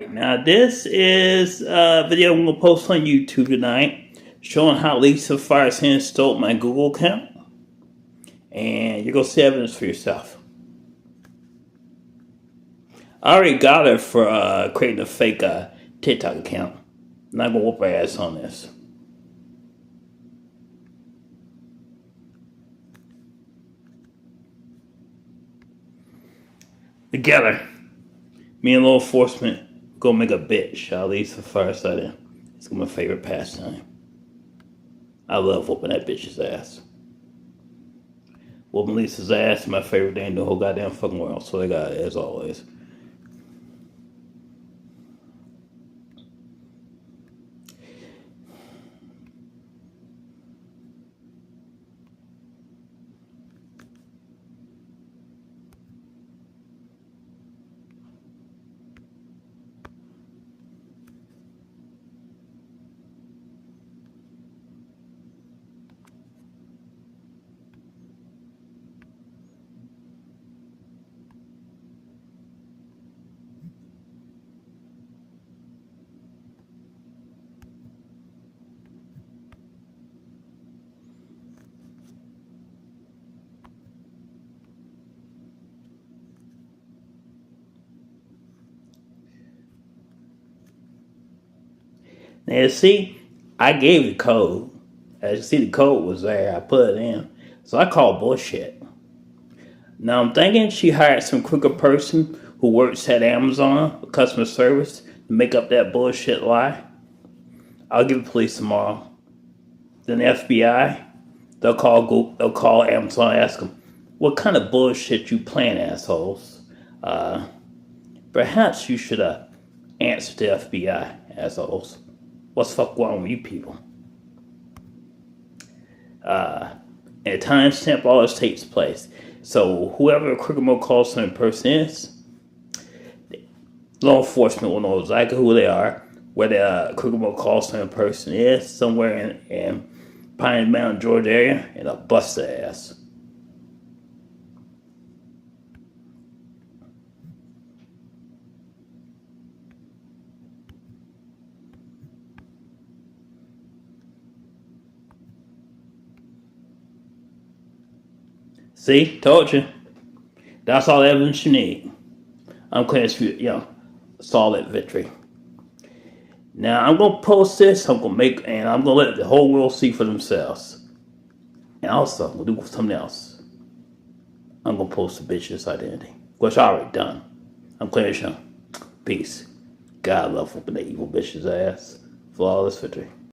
Now this is a video I'm going to post on YouTube tonight showing how Lisa Fireside stole my Google account. And you're going to see evidence for yourself. I already got her for creating a fake TikTok account. I'm not going to whoop her ass on this. Together, me and law enforcement gonna make a bitch out of Lisa Fireside. It's my favorite pastime. I love whooping that bitch's ass. Whooping Lisa's ass is my favorite thing in the whole goddamn fucking world. So they got it, as always. Now see, I gave the code. As you see, the code was there. I put it in. So I call bullshit. Now I'm thinking she hired some crooked person who works at Amazon customer service to make up that bullshit lie. I'll give the police tomorrow. Then the FBI, they'll call Amazon and ask them, what kind of bullshit you playing, assholes? Perhaps you should answer to FBI, assholes. What's the fuck wrong with you people? And timestamp all this takes place. So whoever a criminal call center person is, law enforcement will know exactly who they are, where the criminal call center person is, somewhere in Pine Mountain, Georgia area, and I'll bust their ass. See, told you. That's all the evidence you need. I'm Clarence Dewitt Young. Solid victory. Now I'm gonna post this. I'm gonna let the whole world see for themselves. And also, I'm gonna do something else. I'm gonna post the bitch's identity, which I already done. I'm Clarence Young. Peace. God love whooping that evil bitch's ass. Flawless victory.